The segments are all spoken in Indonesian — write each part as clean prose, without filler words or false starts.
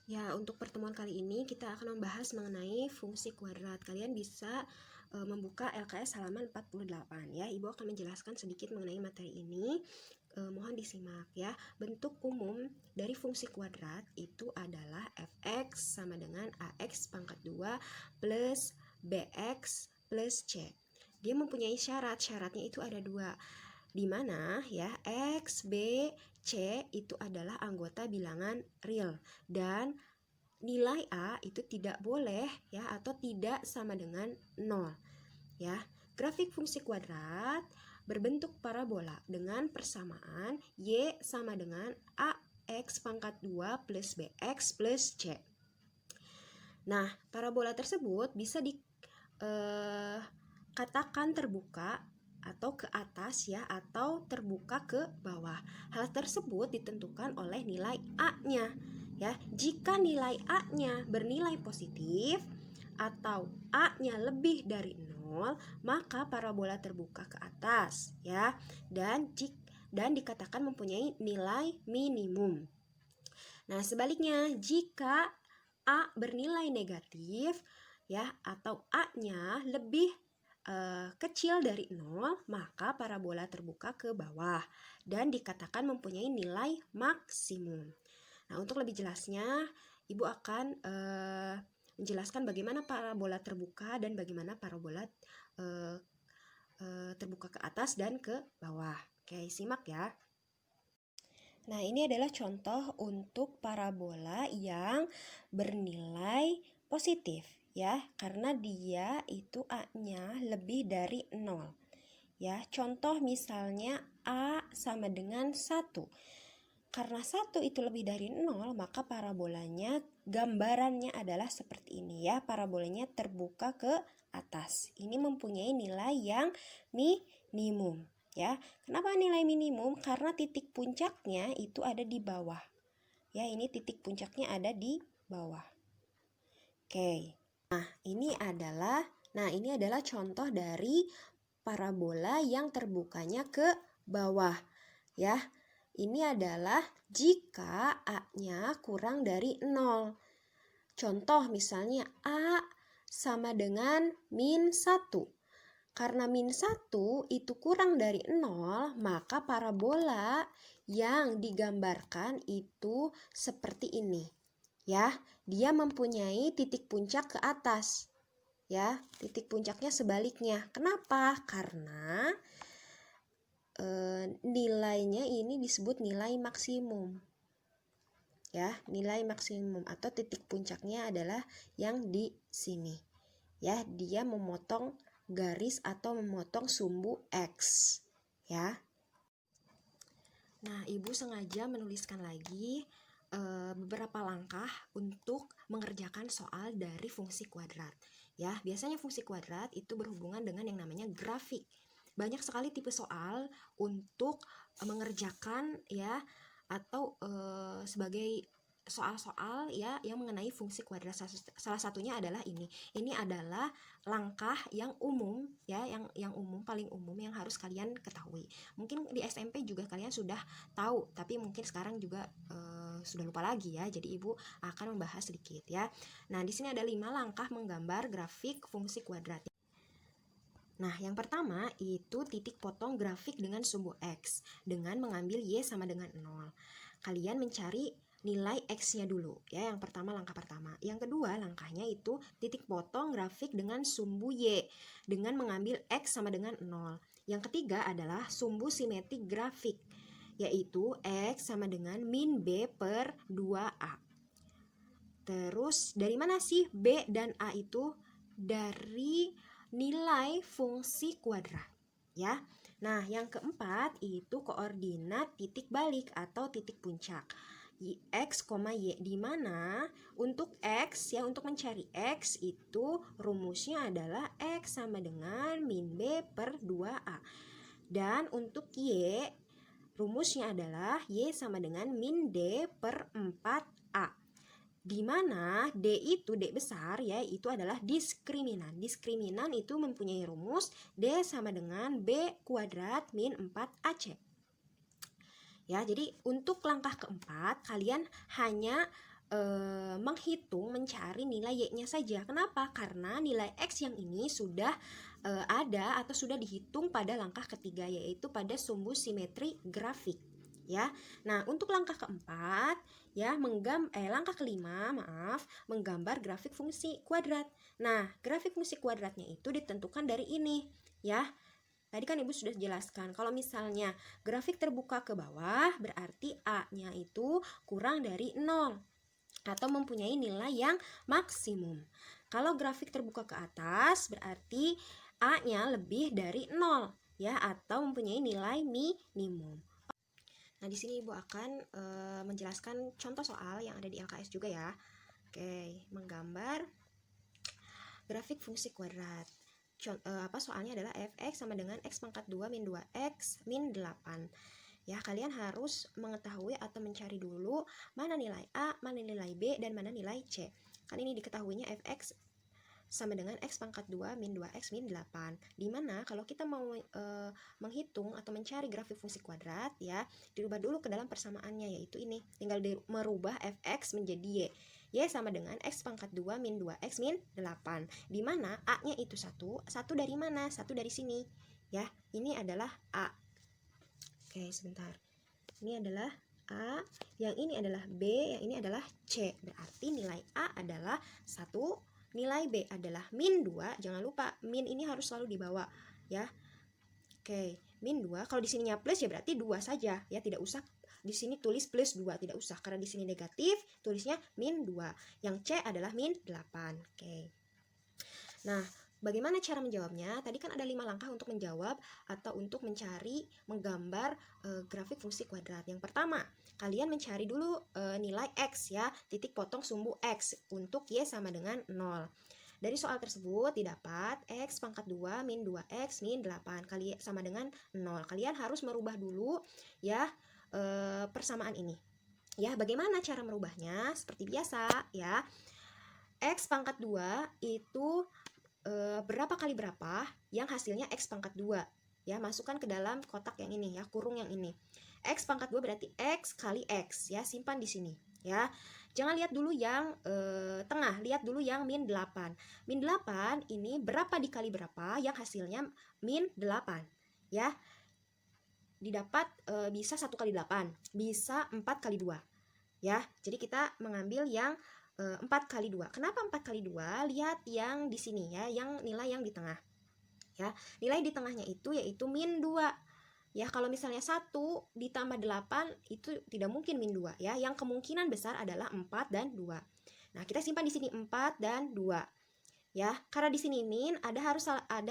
Ya, untuk pertemuan kali ini kita akan membahas mengenai fungsi kuadrat. Kalian bisa membuka LKS halaman 48 ya. Ibu akan menjelaskan sedikit mengenai materi ini. Mohon disimak ya. Bentuk umum dari fungsi kuadrat itu adalah fx sama dengan ax pangkat 2 plus bx plus c. Dia mempunyai syarat. Syaratnya itu ada dua. Di mana ya X, B, C itu adalah anggota bilangan real dan nilai A itu tidak boleh ya atau tidak sama dengan 0 ya. Grafik fungsi kuadrat berbentuk parabola dengan persamaan Y sama dengan AX pangkat 2 plus BX plus C. Nah, parabola tersebut bisa dikatakan terbuka atau ke atas ya atau terbuka ke bawah. Hal tersebut ditentukan oleh nilai A-nya ya. Jika nilai A-nya bernilai positif atau A-nya lebih dari 0, maka parabola terbuka ke atas ya. Dan dikatakan mempunyai nilai minimum. Nah, sebaliknya jika A bernilai negatif ya atau A-nya lebih kecil dari 0, maka parabola terbuka ke bawah dan dikatakan mempunyai nilai maksimum. Nah, untuk lebih jelasnya, Ibu akan menjelaskan bagaimana parabola terbuka dan bagaimana parabola terbuka ke atas dan ke bawah. Oke, simak ya. Nah, ini adalah contoh untuk parabola yang bernilai positif ya, karena dia itu A-nya lebih dari 0. Ya, contoh misalnya A sama dengan 1. Karena 1 itu lebih dari 0, maka parabolanya gambarannya adalah seperti ini ya. Parabolanya terbuka ke atas. Ini mempunyai nilai yang minimum ya. Kenapa nilai minimum? Karena titik puncaknya itu ada di bawah. Ya, ini titik puncaknya ada di bawah. Oke. Nah, ini adalah contoh dari parabola yang terbukanya ke bawah ya. Ini adalah jika A-nya kurang dari 0. Contoh misalnya A sama dengan min 1. Karena min 1 itu kurang dari 0, maka parabola yang digambarkan itu seperti ini. Ya, dia mempunyai titik puncak ke atas. Ya, titik puncaknya sebaliknya. Kenapa? Karena nilainya ini disebut nilai maksimum ya, nilai maksimum atau titik puncaknya adalah yang di sini ya. Dia memotong garis atau memotong sumbu X ya. Nah, Ibu sengaja menuliskan lagi beberapa langkah untuk mengerjakan soal dari fungsi kuadrat ya. Biasanya fungsi kuadrat itu berhubungan dengan yang namanya grafik. Banyak sekali tipe soal untuk mengerjakan ya atau sebagai soal-soal ya yang mengenai fungsi kuadrat. Salah satunya adalah ini. Ini adalah langkah yang umum ya, yang umum, paling umum yang harus kalian ketahui. Mungkin di SMP juga kalian sudah tahu, tapi mungkin sekarang juga sudah lupa lagi ya. Jadi Ibu akan membahas sedikit ya. Nah, di sini ada 5 langkah menggambar grafik fungsi kuadrat. Nah, yang pertama itu titik potong grafik dengan sumbu X dengan mengambil Y sama dengan 0. Kalian mencari nilai X-nya dulu ya, yang pertama, langkah pertama. Yang kedua langkahnya itu titik potong grafik dengan sumbu Y dengan mengambil X sama dengan 0. Yang ketiga adalah sumbu simetrik grafik, yaitu X sama dengan min B per 2A. Terus dari mana sih B dan A itu? Dari nilai fungsi kuadrat ya. Nah, yang keempat itu koordinat titik balik atau titik puncak X, Y, di mana untuk X ya, untuk mencari X itu rumusnya adalah X sama dengan min B per 2A. Dan untuk Y rumusnya adalah Y sama dengan min D per 4A. Di mana D itu, D besar ya, itu adalah diskriminan. Diskriminan itu mempunyai rumus D sama dengan B kuadrat min 4AC. Ya, jadi untuk langkah keempat kalian hanya menghitung, mencari nilai Y-nya saja. Kenapa? Karena nilai X yang ini sudah ada atau sudah dihitung pada langkah ketiga, yaitu pada sumbu simetri grafik. Ya, nah untuk langkah keempat, ya langkah kelima, menggambar grafik fungsi kuadrat. Nah, grafik fungsi kuadratnya itu ditentukan dari ini, ya. Tadi kan Ibu sudah jelaskan, kalau misalnya grafik terbuka ke bawah, berarti A-nya itu kurang dari 0 atau mempunyai nilai yang maksimum. Kalau grafik terbuka ke atas, berarti A-nya lebih dari 0, ya, atau mempunyai nilai minimum. Nah, di sini Ibu akan menjelaskan contoh soal yang ada di LKS juga ya. Oke, menggambar grafik fungsi kuadrat. Soalnya adalah fx sama dengan x pangkat 2 min 2x min 8. Ya, kalian harus mengetahui atau mencari dulu mana nilai A, mana nilai B, dan mana nilai C. Kan ini diketahuinya fx sama dengan x pangkat 2 min 2x min 8. Dimana kalau kita mau menghitung atau mencari grafik fungsi kuadrat, ya, dirubah dulu ke dalam persamaannya, yaitu ini. Tinggal merubah fx menjadi y. Y sama dengan x pangkat 2 min 2x min 8. Dimana A-nya itu 1 dari mana? 1 dari sini. Ya, ini adalah A. Oke, sebentar. Ini adalah A, yang ini adalah B, yang ini adalah C. Berarti nilai A adalah 1, nilai B adalah min 2. Jangan lupa, min ini harus selalu dibawa, ya. Oke, min 2. Kalau di sininya plus ya berarti 2 saja, ya. Tidak usah di sini tulis plus 2, tidak usah. Karena di sini negatif, tulisnya min 2. Yang C adalah min 8. Oke. Nah, bagaimana cara menjawabnya? Tadi kan ada 5 langkah untuk menjawab atau untuk mencari, menggambar grafik fungsi kuadrat. Yang pertama, kalian mencari dulu nilai X, ya, titik potong sumbu X untuk Y sama dengan 0. Dari soal tersebut didapat X pangkat 2 min 2X min 8 kali sama dengan 0. Kalian harus merubah dulu, ya, persamaan ini. Ya, bagaimana cara merubahnya? Seperti biasa, ya. X pangkat 2 itu berapa kali berapa yang hasilnya X pangkat 2, ya, masukkan ke dalam kotak yang ini, ya, kurung yang ini. X pangkat 2 berarti X kali X, ya, simpan di sini, ya. Jangan lihat dulu yang tengah, lihat dulu yang min 8. Min 8 ini berapa dikali berapa yang hasilnya min 8, ya. Didapat bisa 1 kali 8, bisa 4 kali 2, ya. Jadi kita mengambil yang 4 kali 2. Kenapa 4 kali 2? Lihat yang di sini, ya, yang nilai yang di tengah. Ya, nilai di tengahnya itu yaitu min 2. Ya, kalau misalnya 1 ditambah 8 itu tidak mungkin min 2, ya. Yang kemungkinan besar adalah 4 dan 2. Nah, kita simpan di sini 4 dan 2. Ya, karena di sini min ada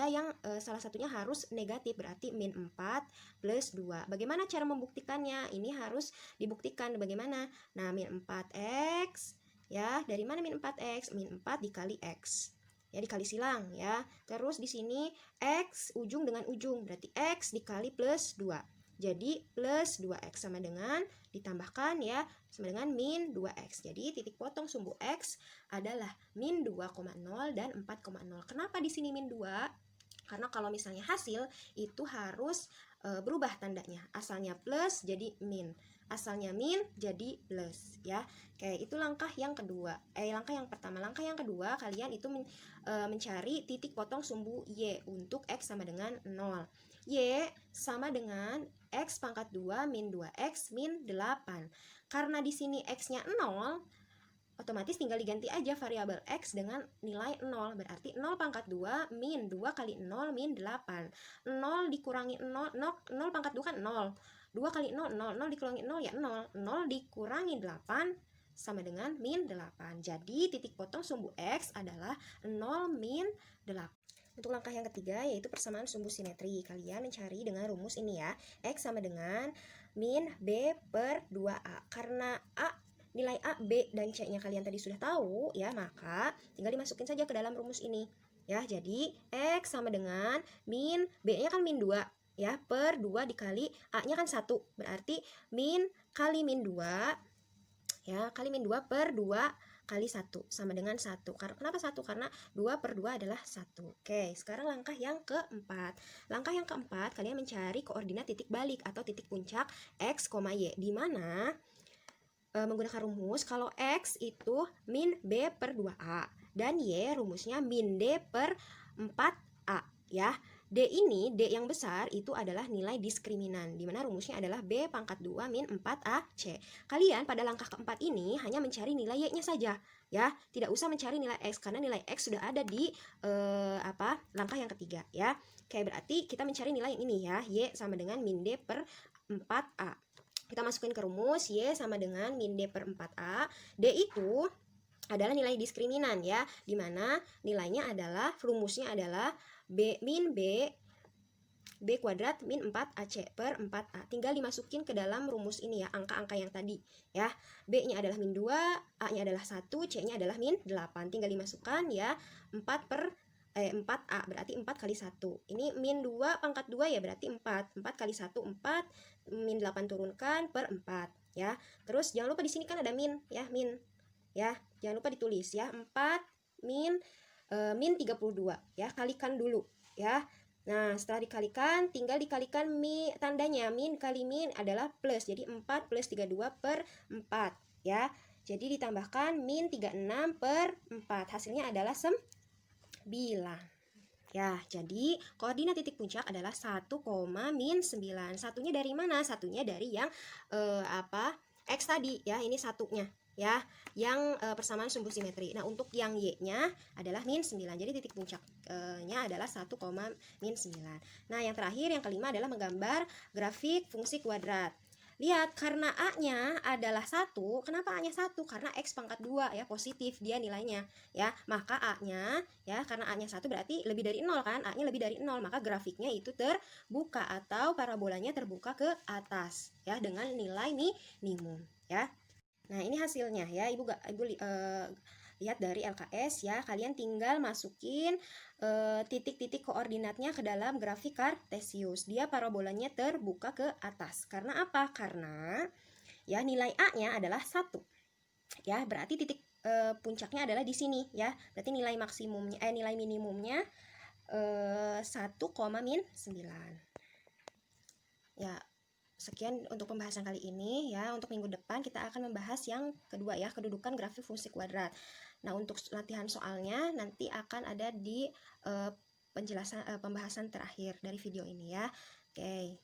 yang salah satunya harus negatif, berarti min 4 plus 2. Bagaimana cara membuktikannya? Ini harus dibuktikan bagaimana? Nah, min 4x, ya, dari mana min 4x? Min 4 dikali x, ya, dikali silang, ya. Terus di sini x ujung dengan ujung, berarti x dikali plus 2. Jadi plus 2x sama dengan ditambahkan, ya, sama dengan min 2x. Jadi titik potong sumbu x adalah min 2,0 dan 4,0. Kenapa di sini min 2? Karena kalau misalnya hasil itu harus berubah tandanya. Asalnya plus jadi min, asalnya min jadi plus, ya. Oke, itu langkah yang kedua. Langkah yang pertama. Langkah yang kedua, kalian itu mencari titik potong sumbu Y untuk X sama dengan 0. Y sama dengan X pangkat 2 min 2X min 8. Karena di sini X-nya 0, otomatis tinggal diganti aja variabel X dengan nilai 0. Berarti 0 pangkat 2 min 2 kali 0 min 8. 0 dikurangi 0 pangkat 2 kan 0. 2 kali 0, 0 dikurangi 0 ya 0. 0 dikurangi 8 sama dengan min 8. Jadi titik potong sumbu X adalah 0 min 8. Untuk langkah yang ketiga yaitu persamaan sumbu simetri. Kalian mencari dengan rumus ini, ya. X sama dengan min B per 2A. Karena nilai A, B, dan C-nya kalian tadi sudah tahu, ya, maka tinggal dimasukin saja ke dalam rumus ini, ya. Jadi X sama dengan min B-nya kan min 2, ya, per 2 dikali A-nya kan 1. Berarti min kali min 2, ya, kali min 2 per 2 kali 1 sama dengan 1. Kenapa 1? Karena 2 per 2 adalah 1. Oke, sekarang langkah yang keempat. Langkah yang keempat, kalian mencari koordinat titik balik atau titik puncak X, Y. Di mana menggunakan rumus kalau X itu min B per 2A dan Y rumusnya min D per 4A ya. D ini, D yang besar itu adalah nilai diskriminan, di mana rumusnya adalah B pangkat 2 min 4AC. Kalian pada langkah keempat ini hanya mencari nilai Y-nya saja, ya. Tidak usah mencari nilai X, karena nilai X sudah ada di langkah yang ketiga, ya. Oke, berarti kita mencari nilai yang ini ya, Y sama dengan min D per 4A. Kita masukin ke rumus, Y sama dengan min D per 4A. D itu adalah nilai diskriminan ya, dimana nilainya adalah, rumusnya adalah B min B kuadrat min 4AC per 4A. Tinggal dimasukin ke dalam rumus ini ya, angka-angka yang tadi ya. B-nya adalah min 2, A-nya adalah 1, C-nya adalah min 8. Tinggal dimasukkan ya, 4A berarti 4 kali 1. Ini min 2 pangkat 2 ya, berarti 4. 4 kali 1 4, min 8 turunkan per 4 ya. Terus jangan lupa di sini kan ada min ya, min ya. Jangan lupa ditulis ya, 4 min 32 ya, kalikan dulu ya. Nah, setelah dikalikan, tinggal dikalikan tandanya, min kali min adalah plus, jadi 4 plus 32 per 4 ya. Jadi ditambahkan min 36 per 4, hasilnya adalah 9 ya. Jadi koordinat titik puncak adalah 1, min 9. Satunya dari mana? Satunya dari yang X tadi ya, ini satunya ya, yang persamaan sumbu simetri. Nah, untuk yang Y-nya adalah min 9. Jadi titik puncaknya adalah 1, min 9. Nah, yang terakhir, yang kelima adalah menggambar grafik fungsi kuadrat. Lihat, karena A-nya adalah 1, kenapa A-nya 1? Karena X pangkat 2 ya, positif dia nilainya ya. Maka A-nya ya, karena A-nya 1 berarti lebih dari 0 kan? A-nya lebih dari 0, maka grafiknya itu terbuka atau parabolanya terbuka ke atas ya, dengan nilai minimum ya. Nah, ini hasilnya ya, Ibu lihat dari LKS ya. Kalian tinggal masukin titik-titik koordinatnya ke dalam grafik kartesius. Dia parabolanya terbuka ke atas. Karena apa? Karena ya nilai A-nya adalah 1. Ya, berarti titik puncaknya adalah di sini ya. Berarti nilai maksimumnya nilai minimumnya 1, min 9. Ya, sekian untuk pembahasan kali ini ya. Untuk minggu depan kita akan membahas yang kedua ya, kedudukan grafik fungsi kuadrat. Nah, untuk latihan soalnya nanti akan ada di penjelasan pembahasan terakhir dari video ini ya. Oke.